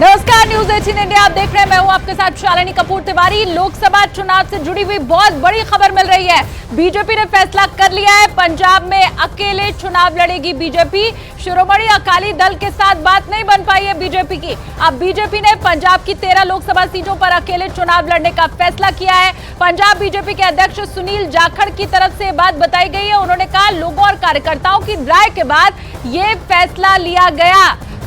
नमस्कार, news 18 India आप देख रहे हैं। मैं हूं आपके साथ शालिनी कपूर तिवारी। लोकसभा चुनाव से जुड़ी हुई बहुत बड़ी खबर मिल रही है। बीजेपी ने फैसला कर लिया है, पंजाब में अकेले चुनाव लड़ेगी बीजेपी। शिरोमणि अकाली दल के साथ बात नहीं बन पाई है बीजेपी की। अब बीजेपी ने पंजाब की 13 लोकसभा सीटों पर अकेले चुनाव लड़ने का फैसला किया है। पंजाब बीजेपी के अध्यक्ष सुनील जाखड़ की तरफ से बात बताई गई है। उन्होंने कहा, लोगों और कार्यकर्ताओं की राय के बाद ये फैसला लिया गया।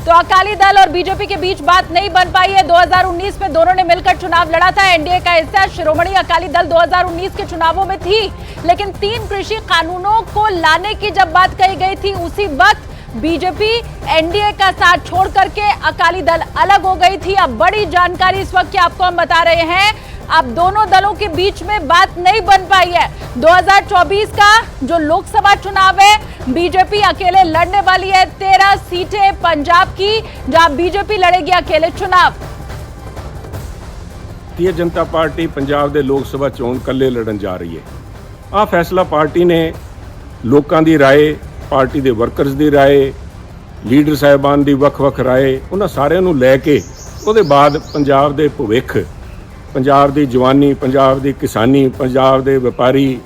तो अकाली दल और बीजेपी के बीच बात नहीं बन पाई है। 2019 में दोनों ने मिलकर चुनाव लड़ा था। एनडीए का हिस्सा शिरोमणि अकाली दल 2019 के चुनावों में थी, लेकिन 3 कृषि कानूनों को लाने की जब बात कही गई थी, उसी वक्त बीजेपी एनडीए का साथ छोड़ करके अकाली दल अलग हो गई थी। अब बड़ी जानकारी इस वक्त की आपको हम बता रहे हैं। अब दोनों दलों के बीच में बात नहीं बन पाई है। 2024 का जो लोकसभा चुनाव है, बीजेपी अकेले लड़ने वाली है। 13 सीटें पंजाब की, जहां बीजेपी लड़ेगी अकेले चुनाव। भारतीय जनता पार्टी पंजाब ਦੇ ਲੋਕ ਸਭਾ ਚੋਣ ਕੱਲੇ ਲੜਨ ਜਾ ਰਹੀ ਹੈ। ਆਹ ਫੈਸਲਾ ਪਾਰਟੀ ਨੇ ਲੋਕਾਂ ਦੀ ਰਾਏ, ਪਾਰਟੀ ਦੇ ਵਰਕਰਸ ਦੀ ਰਾਏ, ਲੀਡਰ ਸਾਹਿਬਾਨ ਦੀ ਵੱਖ-ਵੱਖ ਰਾਏ, ਉਹਨਾਂ ਸਾਰਿਆਂ ਨੂੰ ਲੈ ਕੇ ਉਹਦੇ ਬਾਅਦ ਪੰਜਾਬ ਦੇ ਭਵਿੱਖ, ਪੰਜਾਬ ਦੀ ਜਵਾਨੀ, ਪੰਜਾਬ ਦੀ ਕਿਸਾਨੀ, ਪੰਜਾਬ ਦੇ ਵਪਾਰੀ,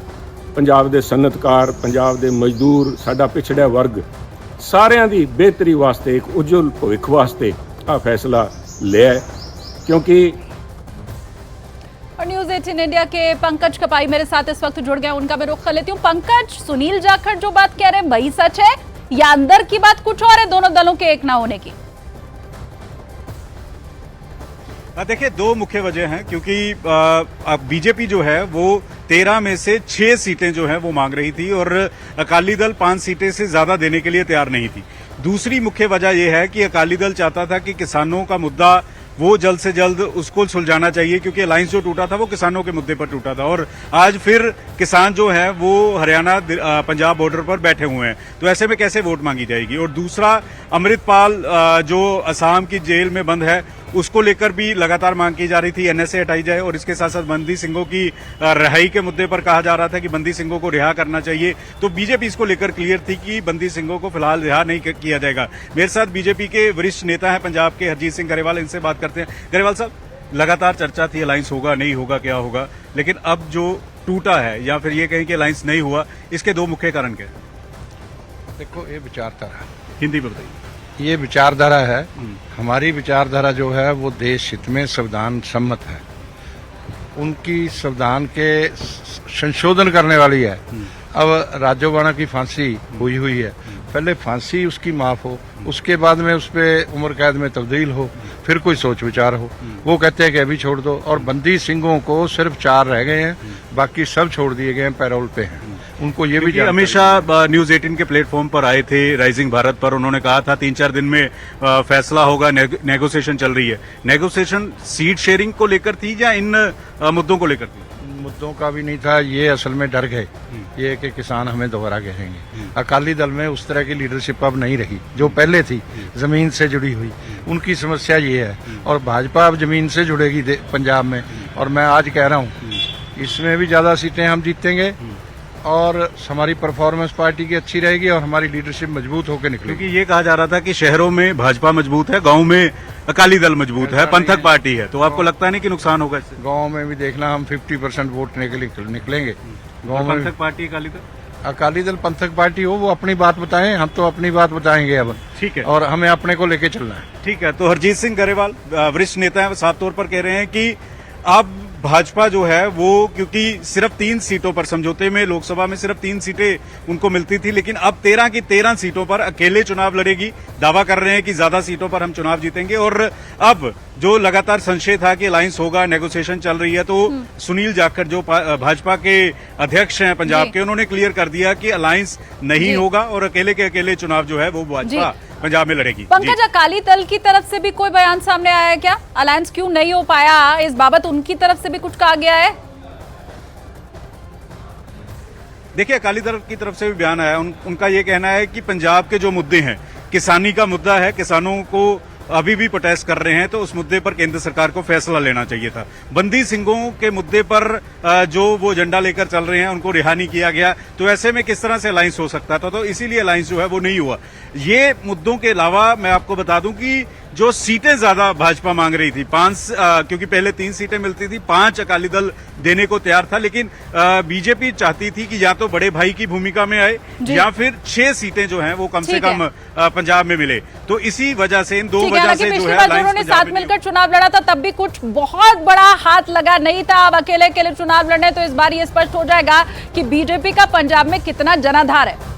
ਪੰਜਾਬ ਦੇ ਸਨਅਤਕਾਰ, ਪੰਜਾਬ ਦੇ ਮਜ਼ਦੂਰ, ਸਾਡਾ ਪਿਛੜਿਆ ਵਰਗ, ਸਾਰਿਆਂ ਦੀ ਬਿਹਤਰੀ ਵਾਸਤੇ, ਇੱਕ ਉਜਵਲ ਭਵਿੱਖ ਵਾਸਤੇ ਆਹ ਫੈਸਲਾ ਲਿਆ ਹੈ। क्योंकि और न्यूज 18 इंडिया के पंकज कपाई मेरे साथ इस वक्त जुड़ गए, उनका मैं रुख कर लेती हूँ। पंकज, सुनील जाखड़ जो बात कह रहे हैं वही सच है या अंदर की बात कुछ और है दोनों दलों के एक ना होने की? देखिए, 2 मुख्य वजह हैं, क्योंकि बीजेपी जो है वो 13 में से 6 सीटें जो है वो मांग रही थी और अकाली दल 5 सीटें से ज्यादा देने के लिए तैयार नहीं थी। दूसरी मुख्य वजह यह है कि अकाली दल चाहता था कि किसानों का मुद्दा वो जल्द से जल्द उसको सुलझाना चाहिए, क्योंकि अलायंस जो टूटा था वो किसानों के मुद्दे पर टूटा था और आज फिर किसान जो है वो हरियाणा पंजाब बॉर्डर पर बैठे हुए हैं, तो ऐसे में कैसे वोट मांगी जाएगी। और दूसरा, अमृतपाल जो असम की जेल में बंद है, उसको लेकर भी लगातार मांग की जा रही थी, एनएसए हटाई जाए। और इसके साथ साथ बंदी सिंहों की रिहाई के मुद्दे पर कहा जा रहा था कि बंदी सिंहों को रिहा करना चाहिए। तो बीजेपी इसको लेकर क्लियर थी कि बंदी सिंहों को फिलहाल रिहा नहीं किया जाएगा। मेरे साथ बीजेपी के वरिष्ठ नेता हैं पंजाब के, हरजीत सिंह गरेवाल, इनसे बात करते हैं। गरेवाल साहब, लगातार चर्चा थी अलायंस होगा नहीं होगा क्या होगा, लेकिन अब जो टूटा है या फिर ये कहें कि अलायंस नहीं हुआ, इसके 2 मुख्य कारण क्या है? देखो, ये विचारधारा, हिंदी में बताइए। ये विचारधारा है। हमारी विचारधारा जो है वो देश हित में संविधान सम्मत है, उनकी संविधान के संशोधन करने वाली है। अब राजोबाणा की फांसी हुई है, पहले फांसी उसकी माफ हो, उसके बाद में उस पर उम्र कैद में तब्दील हो, फिर कोई सोच विचार हो। वो कहते हैं कि अभी छोड़ दो। और बंदी सिंहों को सिर्फ 4 रह गए हैं, बाकी सब छोड़ दिए गए हैं, पैरोल पे हैं। उनको ये भी अमित शाह न्यूज 18 के प्लेटफॉर्म पर आए थे, राइजिंग भारत पर, उन्होंने कहा था 3-4 दिन में फैसला होगा, नेगोशिएशन चल रही है। नेगोशिएशन सीट शेयरिंग को लेकर थी या इन मुद्दों को लेकर थी? मुद्दों का भी नहीं था, ये असल में डर गए ये कि किसान हमें दोबारा कहेंगे। अकाली दल में उस तरह की लीडरशिप अब नहीं रही जो पहले थी, जमीन से जुड़ी हुई। उनकी समस्या ये है। और भाजपा अब जमीन से जुड़ेगी पंजाब में, और मैं आज कह रहा हूँ इसमें भी ज्यादा सीटें हम जीतेंगे और हमारी परफॉर्मेंस पार्टी की अच्छी रहेगी और हमारी लीडरशिप मजबूत होकर निकलेगी। क्योंकि ये कहा जा रहा था कि शहरों में भाजपा मजबूत है, गांव में अकाली दल मजबूत है, पंथक पार्टी है, तो आपको लगता नहीं कि नुकसान होगा इससे? गांव में भी देखना, हम 50% वोट निकलेंगे गांव में। पंथक पार्टी अकाली दल पंथक पार्टी हो, वो अपनी बात बताएं, हम तो अपनी बात बताएंगे अब। ठीक है, और हमें अपने को लेके चलना है। ठीक है। तो हरजीत सिंह गरेवाल वरिष्ठ नेता है, साफ तौर पर कह रहे हैं कि अब भाजपा जो है वो, क्योंकि सिर्फ 3 सीटों पर, समझौते में लोकसभा में सिर्फ 3 सीटें उनको मिलती थी, लेकिन अब 13 की 13 सीटों पर अकेले चुनाव लड़ेगी। दावा कर रहे हैं कि ज्यादा सीटों पर हम चुनाव जीतेंगे। और अब जो लगातार संशय था कि अलायंस होगा, नेगोशिएशन चल रही है, तो सुनील जाखड़ जो भाजपा के अध्यक्ष हैं पंजाब के, उन्होंने क्लियर कर दिया कि अलायंस नहीं होगा और अकेले के अकेले चुनाव जो है वो भाजपा पंजाब में लड़ेगी। पंकज, अकाली दल की तरफ से भी कोई बयान सामने आया है क्या? अलायंस क्यों नहीं हो पाया, इस बाबत उनकी तरफ से भी कुछ कहा गया है? देखिए, अकाली दल की तरफ से भी बयान आया। उनका ये कहना है कि पंजाब के जो मुद्दे हैं, किसानी का मुद्दा है, किसानों को अभी भी प्रोटेस्ट कर रहे हैं, तो उस मुद्दे पर केंद्र सरकार को फैसला लेना चाहिए था। बंदी सिंहों के मुद्दे पर जो वो एजेंडा लेकर चल रहे हैं, उनको रिहा नहीं किया गया, तो ऐसे में किस तरह से अलायंस हो सकता था? तो इसीलिए अलायंस जो है वो नहीं हुआ। ये मुद्दों के अलावा मैं आपको बता दूं कि जो सीटें ज्यादा भाजपा मांग रही थी, क्योंकि पहले 3 सीटें मिलती थी, 5 अकाली दल देने को तैयार था, लेकिन बीजेपी चाहती थी कि या तो बड़े भाई की भूमिका में आए या फिर 6 सीटें जो हैं वो कम से कम पंजाब में मिले। तो इसी वजह से, इन 2 वजह से जो है उन्होंने साथ मिलकर चुनाव लड़ा था, तब भी कुछ बहुत बड़ा हाथ लगा नहीं था। अब अकेले अकेले चुनाव लड़ने, तो इस बार ये स्पष्ट हो जाएगा कि बीजेपी का पंजाब में कितना जनाधार है।